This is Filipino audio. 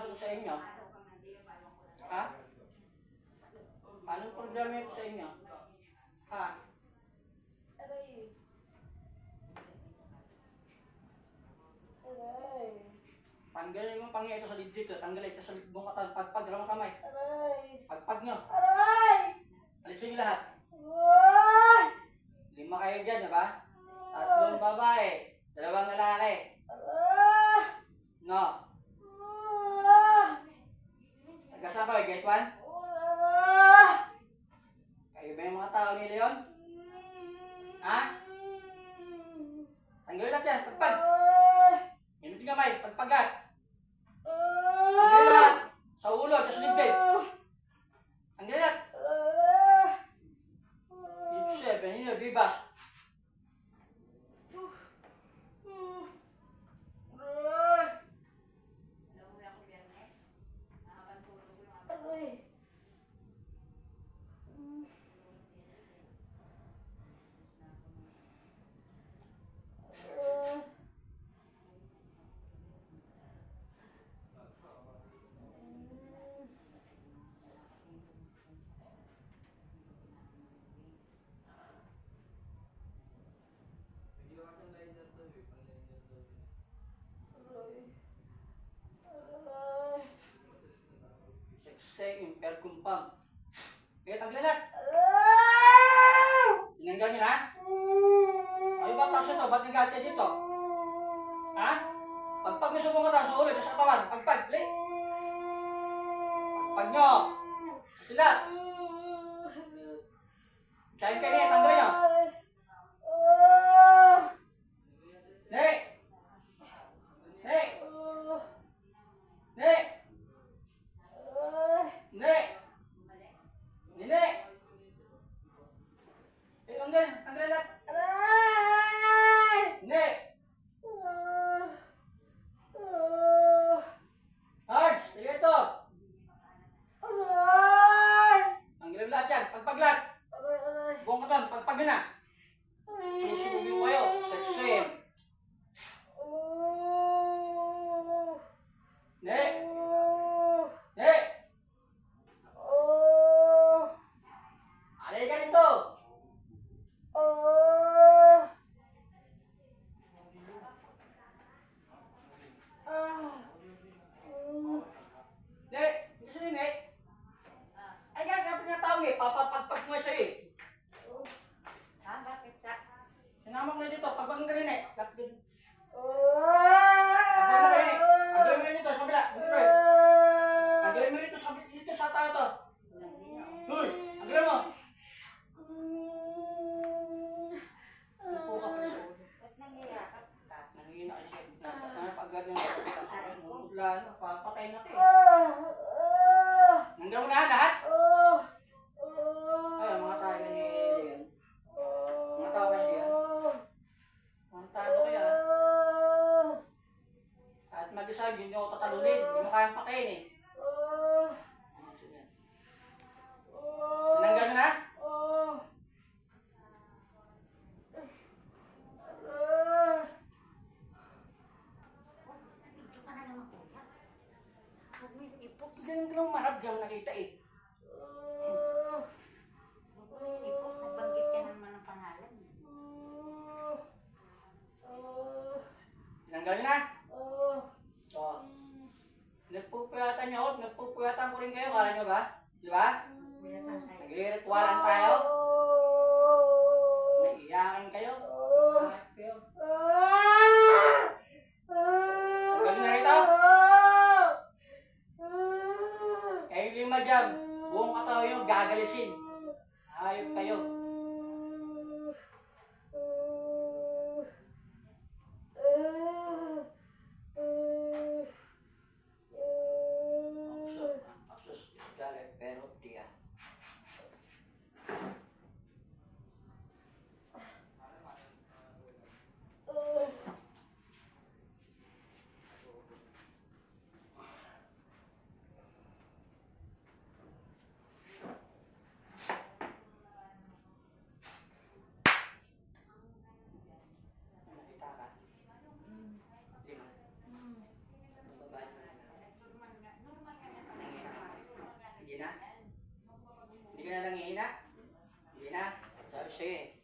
ito sa inyo? Ha? Anong problema ito sa inyo? Ha? Aray. Aray. Tanggalin yung pangyay ito sa dibdib ito. Tanggalin ito sa libong katawan. Pagpag, dalawang kamay. Aray. Pagpag nyo. Aray. Alisin yung lahat. Aray. 5 kayo dyan, diba? 3 babae. 2 lalaki. Aray. No. Nagkasa ko, get 1? Aray. Kayo ba yung mga tao ni Leon? Ha? Tanggalin lahat yan. Pagpag. Minutin kamay. Pagpagat. Tanggalin lahat. Sa ulo, sa libdib. Tanggalin lahat. Dito 7, yun yung bibas. Sekseng imperkumpang. Kaya tanggalin lahat. Tinanggal nyo na? Ay, ba taso ito? Ba't nagkatya dito? Ha? Pagpag nyo subong katawan sa ulo, sa katawan. Pagpag, li. Pagpag nyo. Sila. Tsahin kayo niya, tanggalin nyo. Li. Li. Li. Li. Nini. Tanggalin lahat. Hindi. Hards, sige ito. Tanggalin lahat yan. Pagpaglat. Buong katawan, pagpag na. Susubugin kayo. Sexy. Hindi. Hindi. Alay ka dito. Hindi. Gusto nyo hindi? Ay, gagawin na tao eh. Papapagpag mo siya eh. Sinama ko na dito. Pagpag mo ka rin eh. Pagpag mo ka rin eh. Tanggalin mo rin dito sa kabila. Tanggalin mo dito sa tao to. Uy! Tanggalin mo. Upo ka pa sa ulo. Nangihina ka siya. Pag ganyan wala na. Papatay na kayo. Nanggal mo na lahat? Ay, mga tayo ni Leon. Mga tao ni Leon. Mantado kaya. At mag-isa, hindi nyo tatalunin. Hindi mo kayang pakain eh. Tinanggal mo na? Ganun lang marap yung nakita eh. Nabanggit ka naman ng pangalan. Tinanggal nyo na? Oo. Nagpupuyatan nyo ako. Nagpupuyatan ko rin kayo. Kala nyo ba? Di ba? Nagre-ritualan tayo. Naiiyakin kayo. Lahat kayo. Tanggal nyo na rito? Kayo 5 dyan. Buong katawan nyo gagalisin. Ayop kayo. Ang sus, galit. Hindi ka na nangihina? Hindi na. Sabi sa'yo eh.